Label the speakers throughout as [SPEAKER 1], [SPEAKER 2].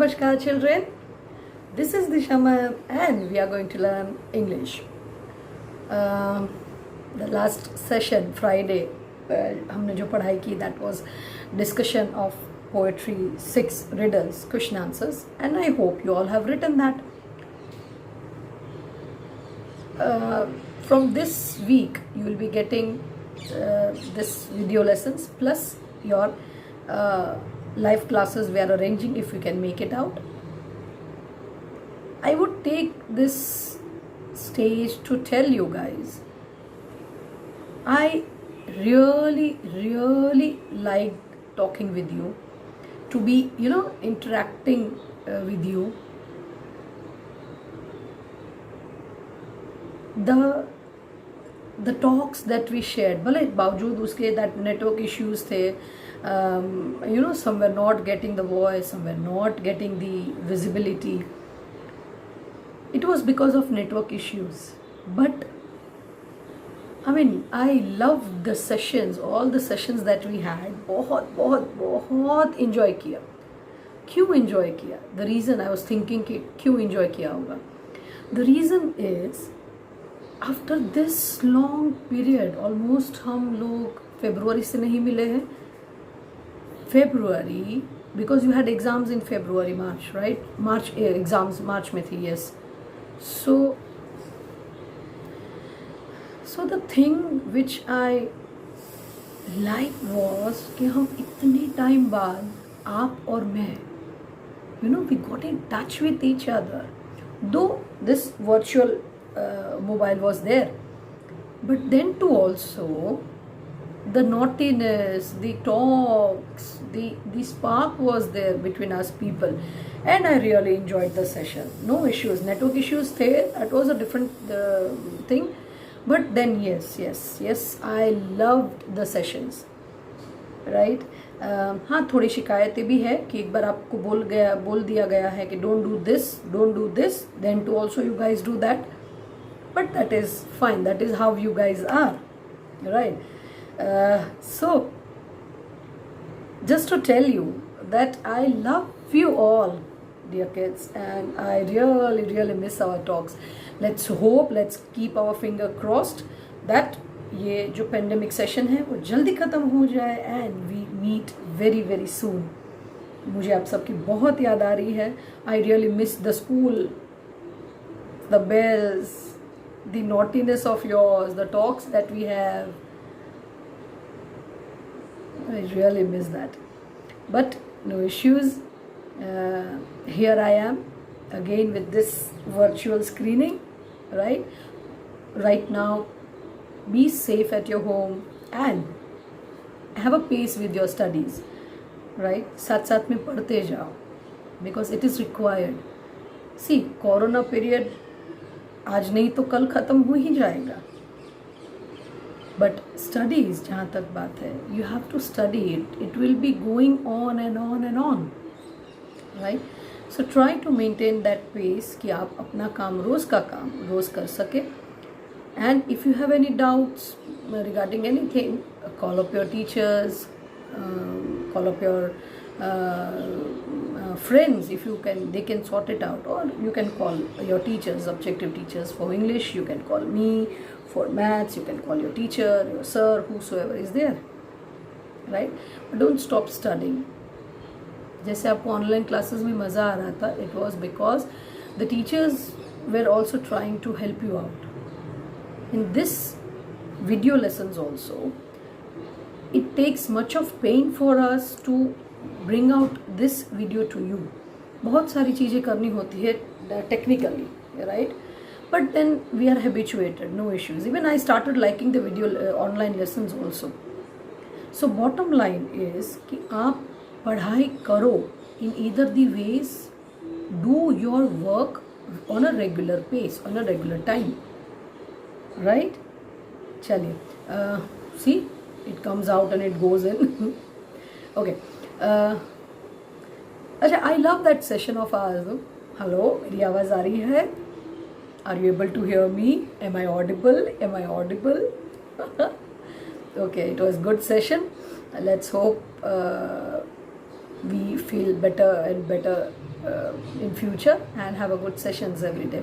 [SPEAKER 1] Namaskar children, this is Disha ma'am and we are going to learn English. The last session Friday हमने जो पढ़ाई की that was discussion of poetry 6 riddles question answers and I hope you all have written that. From this week you will be getting this video lessons plus your live classes we are arranging if we can make it out. I would take this stage to tell you guys I really like talking with you, to be interacting with you. The talks that we shared, भले बावजूद उसके that network issues थे, some were not getting the voice, some were not getting the visibility. It was because of network issues. But I mean, I loved the sessions, all the sessions that we had. बहुत enjoy किया. क्यों enjoy किया? The reason I was thinking कि क्यों enjoy किया होगा? The reason is after this long period, almost हम लोग February से नहीं मिले हैं. February, because you had exams in February, March, right? March exams March में थी, yes. So the thing which I like was कि हम इतने टाइम बाद आप और मैं, we got in touch with each other. Though this virtual mobile was there, but then too also the naughtiness, the talks, the spark was there between us people, and I really enjoyed the session. No issues, network issues थे, that was a different thing, but then yes, I loved the sessions, right? हाँ, थोड़ी शिकायतें भी है कि एक बार आपको बोल दिया गया है कि don't do this, then to also you guys do that, but that is fine, that is how you guys are, right? So just to tell you that I love you all, dear kids, and I really miss our talks. Let's hope, let's keep our finger crossed that ये जो pandemic session है वो जल्दी ख़त्म हो जाए and we meet very soon. मुझे आप सबकी बहुत याद आ रही है. I really miss the school, the bells, the naughtiness of yours, the talks that we have. I really miss that. But no issues. Here I am again with this virtual screening, right? Right now, be safe at your home and have a pace with your studies, right? साथ में पढ़ते जाओ because it is required. See, Corona period आज नहीं तो कल ख़त्म हो ही जाएगा. But studies, जहाँ तक बात है, you have to study it. It will be going on and on, right? So try to maintain that pace कि आप अपना काम रोज़ का काम रोज़ कर सके. And if you have any doubts regarding anything, call up your teachers, call up your friends if you can, they can sort it out, or you can call your teachers, subjective teachers for English, you can call me. For maths, you can call your teacher, your sir, whosoever is there, right? But don't stop studying. जैसे आपको online classes में मज़ा आ रहा था, it was because the teachers were also trying to help you out. In this video lessons also, it takes much of pain for us to bring out this video to you. बहुत सारी चीज़ें करनी होती है technically, right? But then we are habituated, no issues. Even I started liking the video online lessons also. So bottom line is कि आप पढ़ाई करो in either the ways, do your work on a regular pace, on a regular time, right? चलिए, see, it comes out and it goes in. Okay. अच्छा, I love that session of ours. Hello, मेरी आवाज़ आ रही है? Are you able to hear me? Am I audible? Okay, it was good session. Let's hope we feel better and better in future and have a good sessions every day.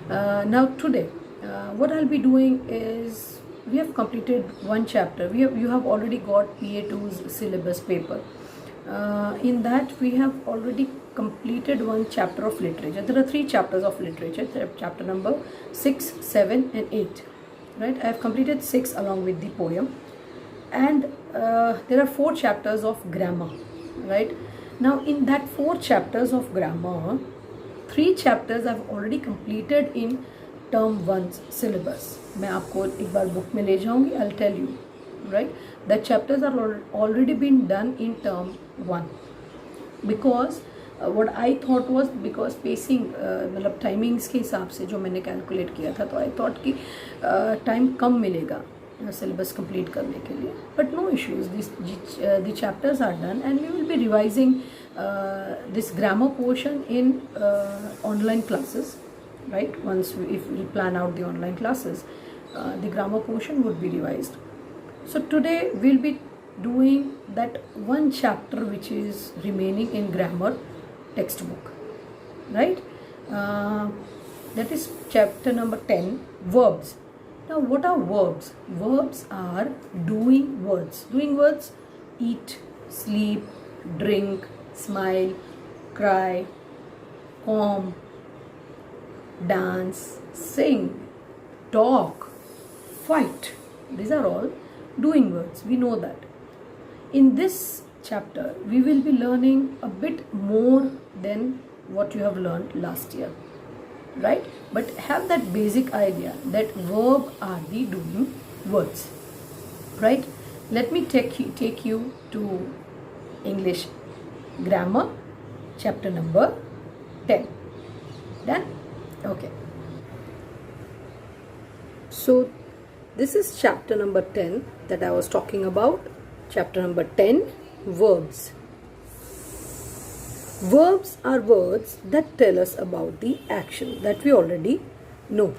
[SPEAKER 1] Now today, what I'll be doing is, we have completed one chapter. You have already got PA2's syllabus paper. In that we have already completed one chapter of literature. There are 3 chapters of literature, chapter number 6, 7 and 8. Right, I have completed 6 along with the poem, and there are 4 chapters of grammar. Right, now in that 4 chapters of grammar, 3 chapters I've already completed in term 1 syllabus. मैं आपको एक बार book में ले जाऊंगी. I'll tell you, right, that chapters are already been done in term 1, because what I thought was, because pacing मतलब timings के हिसाब से जो मैंने कैलकुलेट किया था, तो आई थॉट कि टाइम कम मिलेगा syllabus complete करने के लिए. But no issues, the chapters are done, and we will be revising this grammar portion in online classes. Right, once if we plan out the online classes, the grammar portion would be revised. So today we'll be doing that one chapter which is remaining in grammar textbook. Right, that is chapter number 10, verbs. Now what are verbs? Verbs are doing words. Doing words: eat, sleep, drink, smile, cry, comb, dance, sing, talk, fight. These are all doing words. We know that. In this chapter, we will be learning a bit more than what you have learned last year. Right? But have that basic idea that verb are the doing words. Right? Let me take you to English grammar, chapter number 10. Done? Okay. So this is chapter number 10 that I was talking about. Chapter number 10, verbs. Verbs are words that tell us about the action that we already know.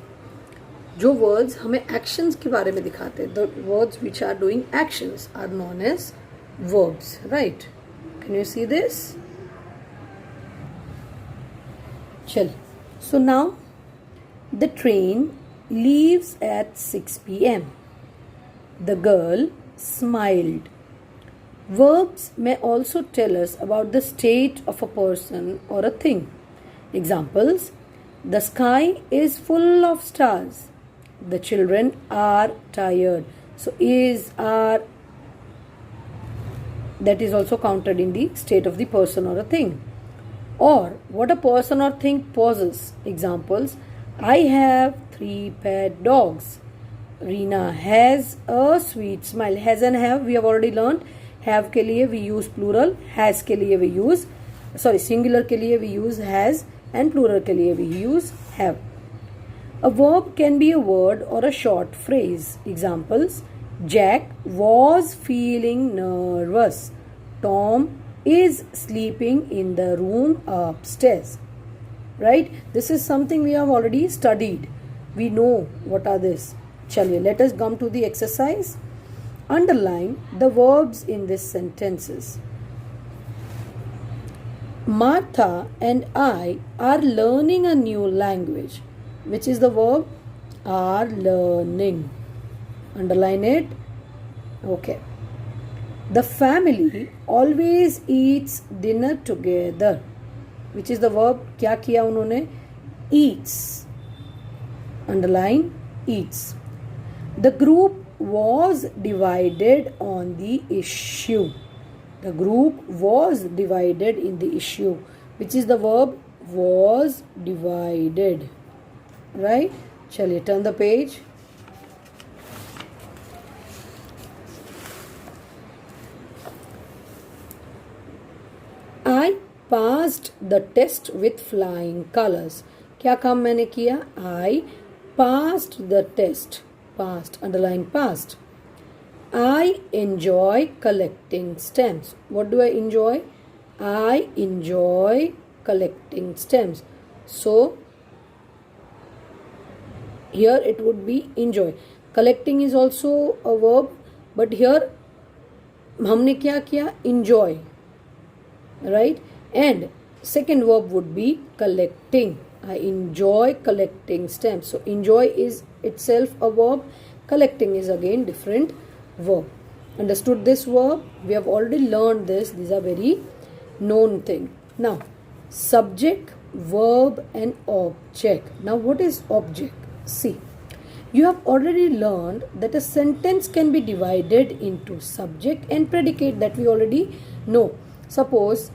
[SPEAKER 1] जो words हमें actions के बारे में दिखाते हैं, the words which are doing actions are known as verbs. Right? Can you see this? चल. So now the train leaves at 6 p.m. The girl smiled. Verbs may also tell us about the state of a person or a thing. Examples: the sky is full of stars. The children are tired. So is, are, that is also counted in the state of the person or a thing. Or what a person or thing possesses. Examples: I have 3 pet dogs. Reena has a sweet smile. Has and have we have already learned. Have के लिए we use plural. Has के लिए we use, singular के लिए we use has, and plural के लिए we use have. A verb can be a word or a short phrase. Examples: Jack was feeling nervous. Tom is sleeping in the room upstairs. Right? This is something we have already studied. We know what are this. Chaliye, let us come to the exercise. Underline the verbs in these sentences. Martha and I are learning a new language. Which is the verb? Are learning. Underline it. Okay. The family always eats dinner together. Which is the verb? क्या किया उन्होंने? Eats. Underline eats. The group was divided on the issue. The group was divided in the issue. Which is the verb? Was divided. Right? Chaliye, turn the page. I passed the test with flying colors. क्या काम मैंने किया? I passed the test. Past, underline past. I enjoy collecting stamps. What do I enjoy? I enjoy collecting stamps. So here it would be enjoy. Collecting is also a verb, but here हमने क्या किया? Enjoy. Right? And second verb would be collecting. I enjoy collecting stamps. So enjoy is itself a verb. Collecting is again different verb. Understood this verb? We have already learned this. These are very known thing. Now, subject, verb and object. Now, what is object? See, you have already learned that a sentence can be divided into subject and predicate, that we already know. Suppose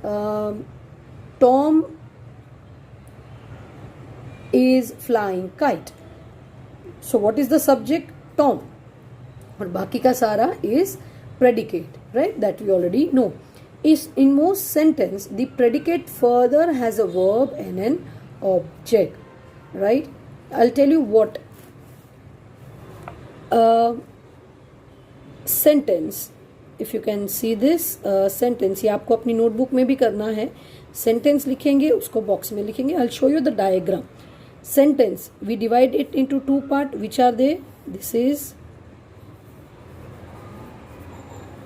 [SPEAKER 1] Tom is flying kite. So what is the subject? Tom. और बाकी का सारा is predicate, right? That we already know. Is in most sentence the predicate further has a verb and an object, right? I'll tell you what sentence. If you can see this sentence, ये आपको अपनी notebook में भी करना है. Sentence लिखेंगे, उसको box में लिखेंगे. I'll show you the diagram. Sentence, we divide it into two parts. Which are they? This is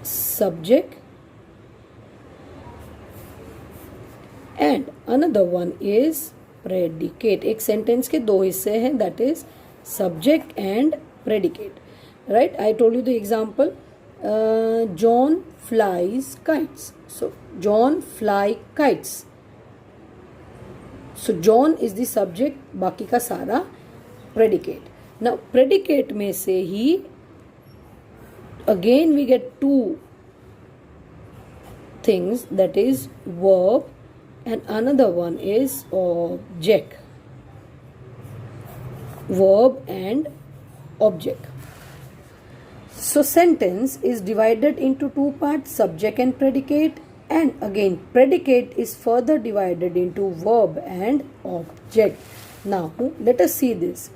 [SPEAKER 1] subject and another one is predicate. एक sentence के दो हिस्से हैं, that is subject and predicate, right? I told you the example. John flies kites. So John fly kites. So John is the subject, बाकी का सारा predicate. Now predicate में से ही again we get two things, that is verb and another one is object. Verb and object. So sentence is divided into two parts, subject and predicate, and again predicate is further divided into verb and object. Now let us see this.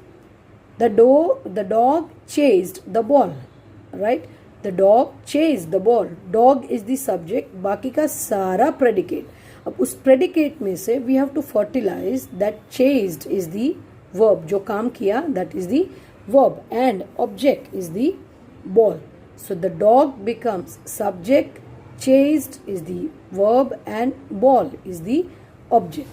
[SPEAKER 1] The dog chased the ball, right? The dog chased the ball. Dog is the subject, बाकी का सारा predicate. अब उस predicate में से we have to fertilize that chased is the verb, जो काम किया that is the verb, and object is the ball. So the dog becomes subject, chased is the verb and ball is the object.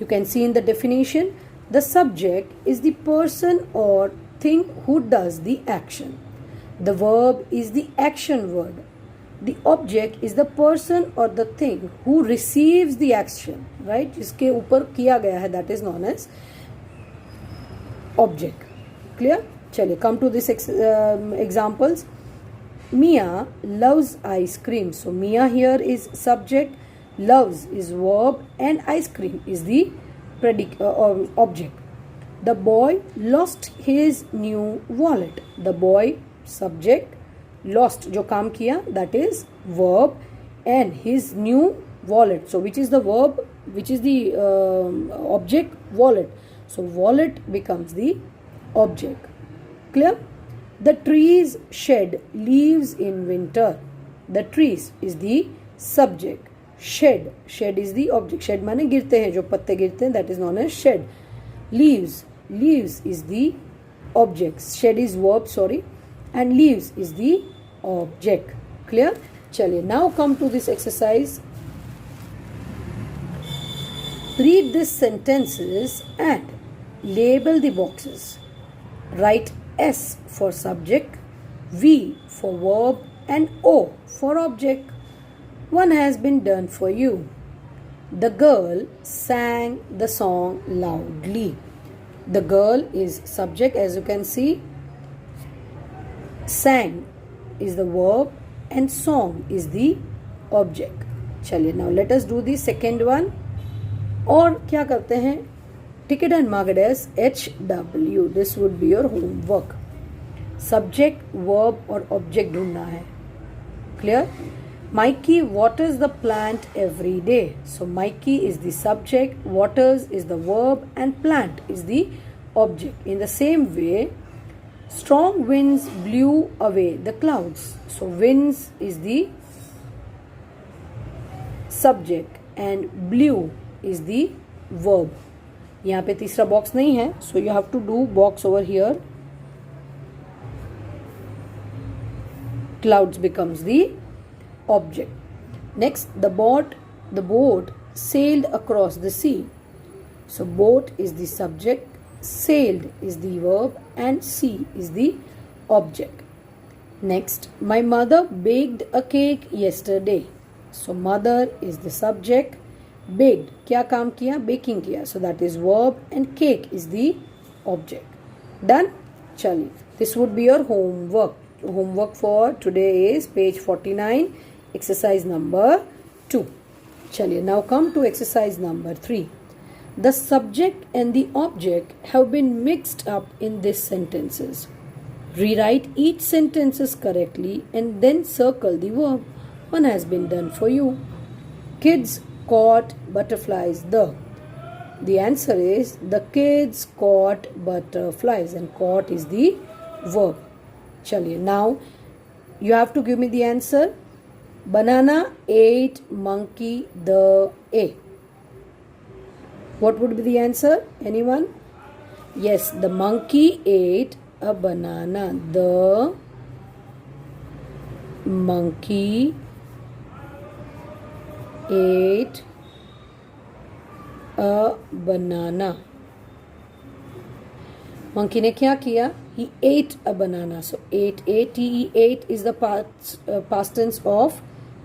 [SPEAKER 1] You can see in the definition, the subject is the person or thing who does the action. The verb is the action word. The object is the person or the thing who receives the action, right? जिसके ऊपर किया गया है, that is known as object. Clear? चलिए, come to this examples. Mia loves ice cream. So Mia here is subject, loves is verb, and ice cream is the object. The boy lost his new wallet. The boy subject, lost जो काम किया that is verb, and his new wallet. So which is the verb? Which is the object? Wallet. So wallet becomes the object. Clear? The trees shed leaves in winter. The trees is the subject. Shed is the object. Shed माने गिरते हैं, जो पत्ते गिरते हैं, that is known as shed. Leaves is the object. Shed is verb, sorry, and leaves is the object. Clear? चलिए, now come to this exercise. Read these sentences and label the boxes. Write S for subject, V for verb, and O for object. One has been done for you. The girl sang the song loudly. The girl is subject, as you can see. Sang is the verb and song is the object. चलिए, now let us do the second one. और क्या करते हैं? Ticket and mark as HW. This would be your homework. Subject, verb और object ढूंढना है. Clear? Mikey waters the plant every day. So Mikey is the subject, waters is the verb, and plant is the object. In the same way, strong winds blew away the clouds. So winds is the subject and blew is the verb. यहाँ पे तीसरा box नहीं है, so you have to do box over here. Clouds becomes the object. Next, the boat sailed across the sea. So boat is the subject, sailed is the verb, and sea is the object. Next, my mother baked a cake yesterday. So mother is the subject, baked क्या काम किया, baking किया, so that is verb, and cake is the object. Done? चलिए, this would be your homework. Homework for today is page 49, exercise number 2. चलिए, now come to exercise number 3. The subject and the object have been mixed up in these sentences. Rewrite each sentences correctly and then circle the verb. One has been done for you. Kids caught butterflies. The answer is the kids caught butterflies, and caught is the verb. Chaliye, now you have to give me the answer. Banana ate monkey the A. What would be the answer? Anyone? Yes, the monkey ate a banana. The monkey ate a banana. Monkey ने क्या किया? He ate a banana. So ate, ate is the past tense of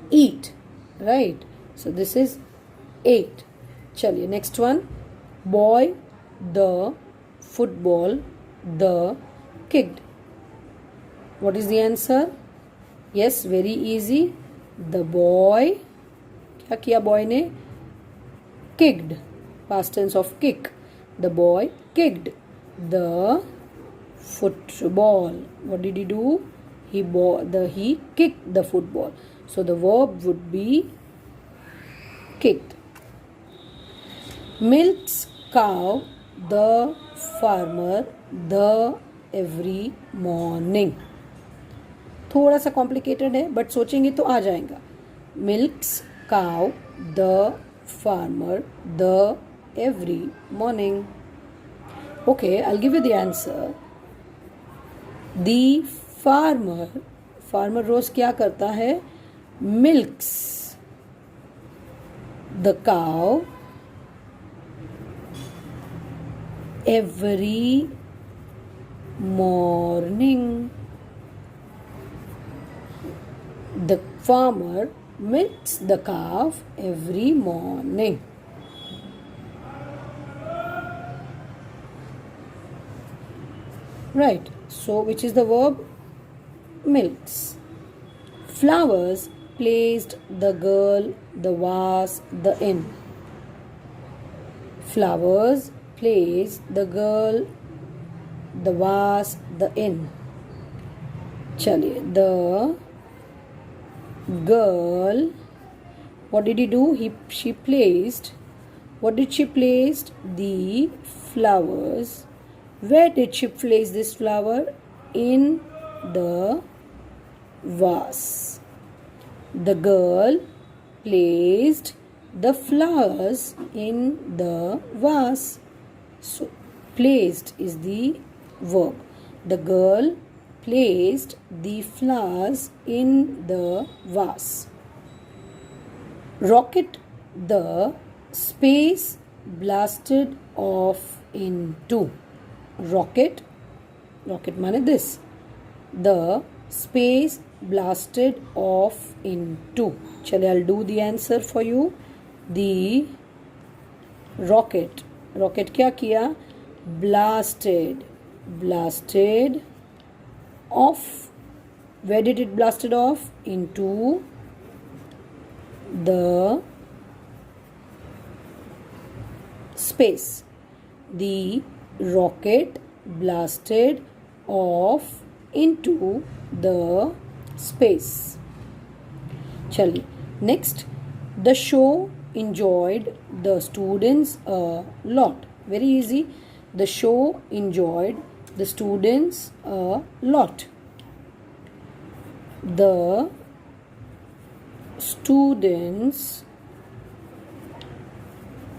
[SPEAKER 1] eat, right? So this is ate. चलिए, next one. Boy the football the kicked. What is the answer? Yes, very easy. The boy, क्या किया boy ने? Kicked, past tense of kick. The boy kicked the football. What did he do? He kicked the football. So the verb would be kicked. Milks cow the farmer the every morning. थोड़ा सा complicated है, but सोचेंगे तो आ जाएगा. Milks cow the farmer the every morning. Okay, I'll give you the answer. The farmer रोज क्या करता है? Milks the cow every morning. The farmer milks the calf every morning. Right. So which is the verb? Milks. Flowers placed the girl, the vase, the inn. Flowers placed the girl, the vase, the inn. चलिए, the girl, what did he do? She placed, what did she place? The flowers. Where did she place this flower? In the vase. The girl placed the flowers in the vase. So placed is the verb. The girl placed the flowers in the vase. Rocket the space blasted off into. Rocket माने this. The space blasted off into. चलिए, I'll do the answer for you. The rocket क्या किया? Blasted off. Where did it blasted off? Into the space. The rocket blasted off into the space. चलिए, next. The show enjoyed the students a lot. Very easy. The show enjoyed the students a lot. The students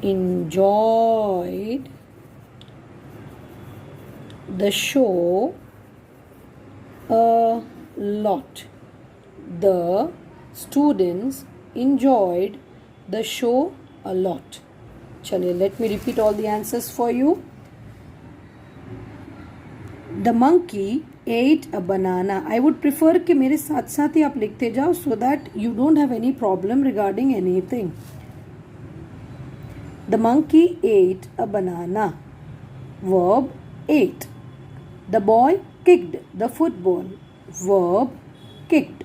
[SPEAKER 1] enjoyed the show a lot. The students enjoyed the show a lot. Chaliye, let me repeat all the answers for you. The monkey ate a banana. I would prefer कि मेरे साथ साथ ही आप लिखते जाओ so that you don't have any problem regarding anything. The monkey ate a banana. Verb ate. The boy kicked the football. Verb kicked.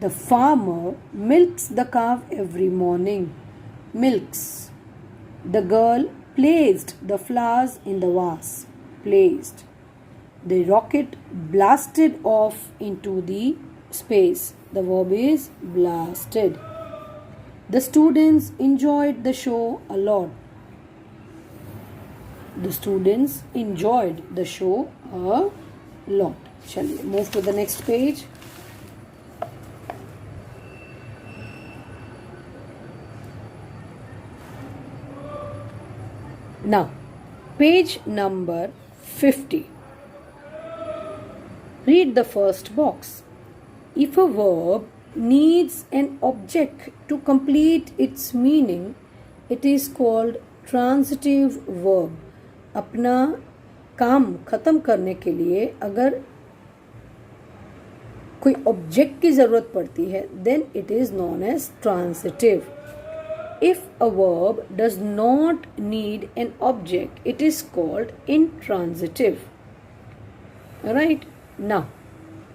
[SPEAKER 1] The farmer milks the cow every morning. Milks. The girl placed the flowers in the vase. Placed. The rocket blasted off into the space. The verb is blasted. The students enjoyed the show a lot. The students enjoyed the show a lot. Shall we move to the next page? Now, page number 50. Read the first box. If a verb needs an object to complete its meaning, it is called transitive verb. अपना काम खत्म करने के लिए अगर कोई object की जरूरत पड़ती है, then it is known as transitive. If a verb does not need an object, it is called intransitive. Alright, now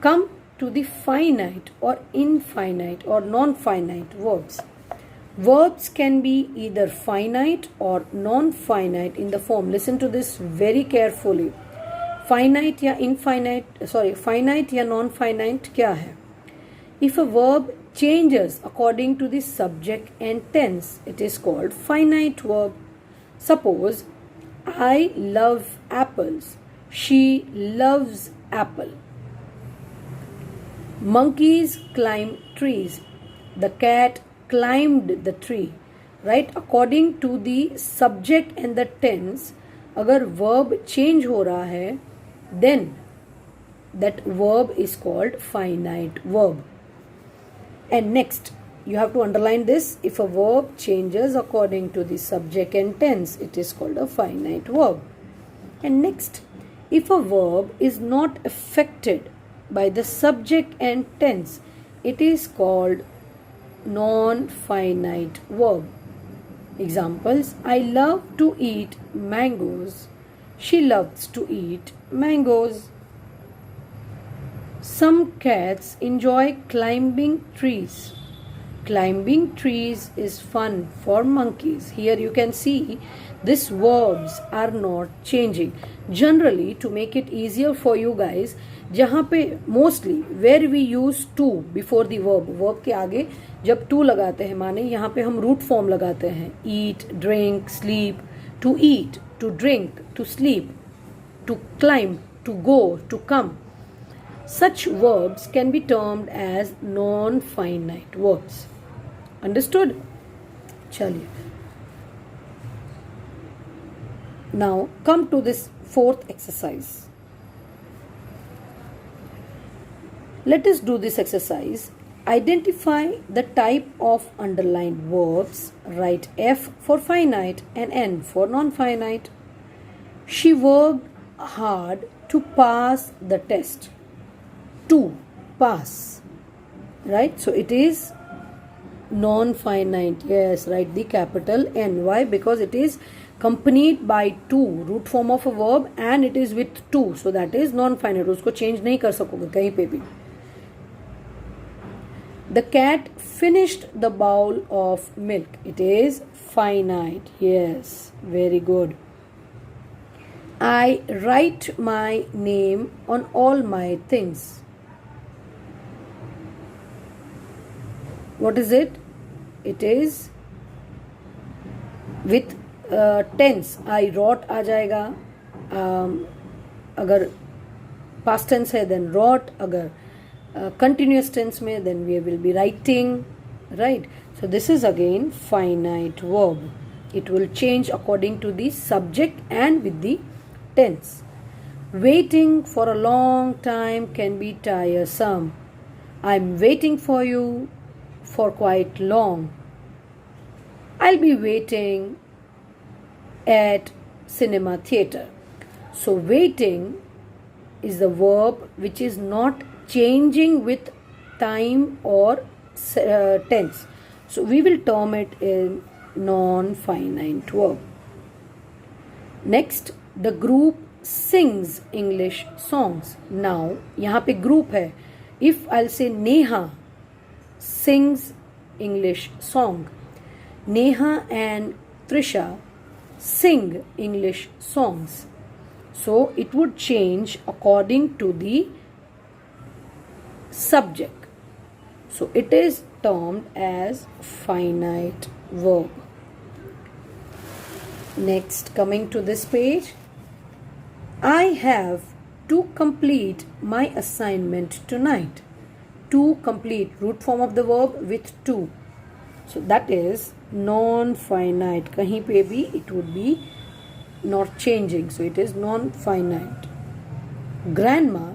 [SPEAKER 1] come to the finite or infinite or non-finite verbs. Verbs can be either finite or non-finite in the form. Listen to this very carefully. Finite या non-finite क्या है? If a verb changes according to the subject and tense, it is called finite verb. Suppose, I love apples. She loves apple. Monkeys climb trees. The cat climbed the tree. Right? According to the subject and the tense, अगर verb change हो रहा है, then that verb is called finite verb. And next, you have to underline this. If a verb changes according to the subject and tense, it is called a finite verb. And next, if a verb is not affected by the subject and tense, it is called non-finite verb. Examples: I love to eat mangoes. She loves to eat mangoes. Some cats enjoy climbing trees. Climbing trees is fun for monkeys. Here you can see these verbs are not changing. Generally, to make it easier for you guys, जहाँ पे mostly where we use to before the verb के आगे जब to लगाते हैं, माने यहाँ पे हम root form लगाते हैं. Eat, drink, sleep. To eat, to drink, to sleep, to climb, to go, to come. Such verbs can be termed as non-finite verbs. Understood? Chaliye. Now come to this fourth exercise. Let us do this exercise. Identify the type of underlined verbs. Write F for finite and N for non-finite. She worked hard to pass the test. To pass. Right? So it is non-finite. Yes, write the capital N. Why? Because it is accompanied by to, root form of a verb, and it is with to. So that is non-finite. उसको change नहीं कर सकोगे कहीं पे भी. The cat finished the bowl of milk. It is finite. Yes, very good. I write my name on all my things. What is it? It is with tense. I wrote आ जाएगा. अगर past tense है then wrote. अगर continuous tense में then we will be writing. Right? So this is again finite verb. It will change according to the subject and with the tense. Waiting for a long time can be tiresome. I'm waiting for you for quite long. I'll be waiting at cinema theater. So waiting is the verb which is not changing with time or tense. So we will term it in non-finite verb. Next, the group sings English songs. Now, यहाँ पे group है. If I'll say Neha sings English song, Neha and Trisha sing English songs. So it would change according to the subject. So it is termed as finite verb. Next, coming to this page, I have to complete my assignment tonight. To complete, root form of the verb with to. So that is non-finite. Kahin pe bhi it would be not changing. So it is non-finite. Grandma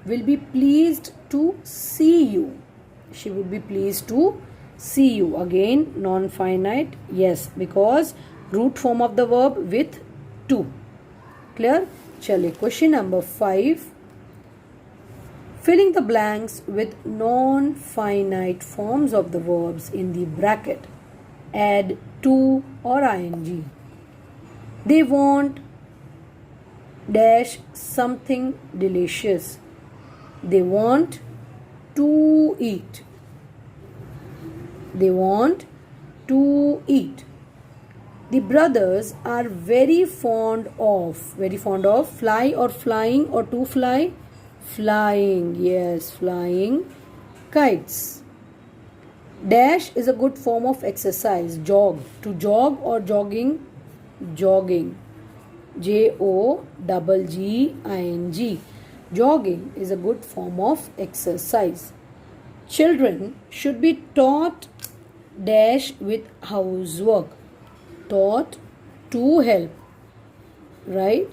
[SPEAKER 1] will be pleased to see you. She would be pleased to see you. Again, non-finite. Yes, because root form of the verb with to. Clear? Chale, question number 5. Filling the blanks with non-finite forms of the verbs in the bracket. Add to or ing. They want dash something delicious. They want to eat. They want to eat. The brothers are very fond of fly or flying or to fly. Flying, yes, flying kites. Dash is a good form of exercise. Jog, to jog or jogging. Jogging, Jogging. Jogging is a good form of exercise. Children should be taught dash with housework. Taught to help, right?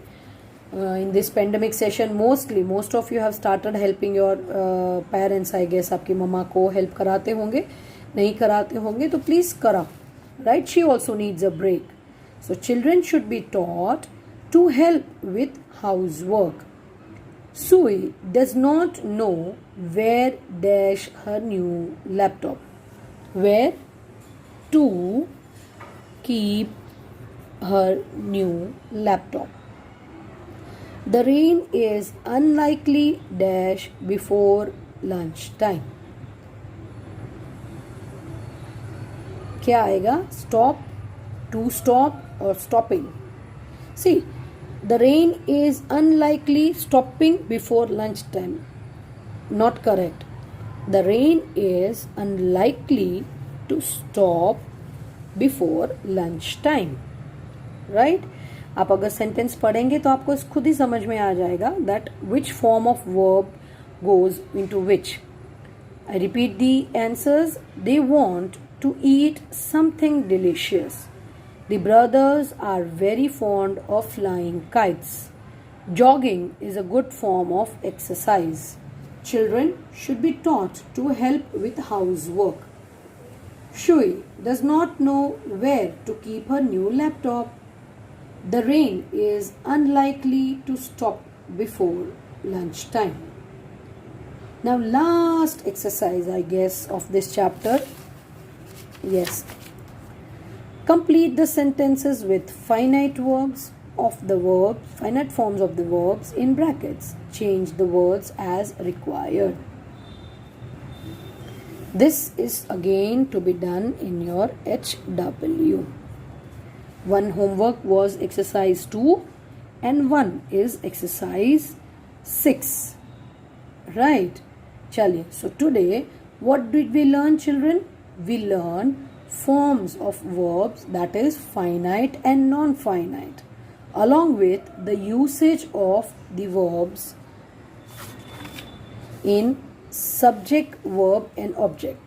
[SPEAKER 1] In this pandemic session, most of you have started helping your parents, I guess. आपकी मम्मा को help कराते होंगे, नहीं कराते होंगे तो please करा, right? She also needs a break. So children should be taught to help with housework. Sui does not know where dash her new laptop. Where to keep her new laptop. The rain is unlikely dash before lunch time. क्या आएगा? Stop, to stop or stopping. See, the rain is unlikely stopping before lunch time. Not correct. The rain is unlikely to stop before lunch time. Right? आप अगर sentence पढ़ेंगे तो आपको खुद ही समझ में आ जाएगा that which form of verb goes into which. I repeat the answers. They want to eat something delicious. The brothers are very fond of flying kites. Jogging is a good form of exercise. Children should be taught to help with housework. Shui does not know where to keep her new laptop. The rain is unlikely to stop before lunchtime. Now last exercise, I guess, of this chapter. Yes. Complete the sentences with finite verbs of the verbs, finite forms of the verbs in brackets. Change the words as required. This is again to be done in your HW. One homework was exercise 2 and one is exercise 6. Right? Chaliye. So today, what did we learn, children? We learned forms of verbs, that is finite and non-finite, along with the usage of the verbs in subject, verb and object.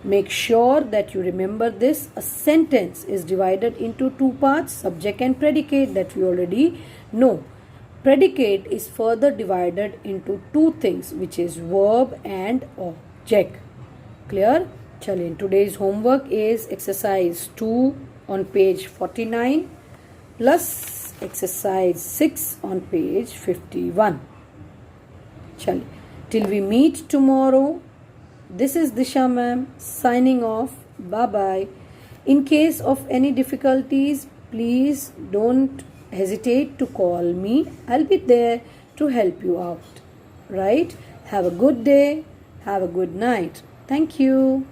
[SPEAKER 1] Make sure that you remember this. A sentence is divided into two parts, subject and predicate, that we already know. Predicate is further divided into two things, which is verb and object. Clear? चलिए, today's homework is exercise 2 on page 49 plus exercise 6 on page 51. चलिए, till we meet tomorrow, this is Disha ma'am signing off. Bye bye. In case of any difficulties, please don't hesitate to call me. I'll be there to help you out. Right? Have a good day. Have a good night. Thank you.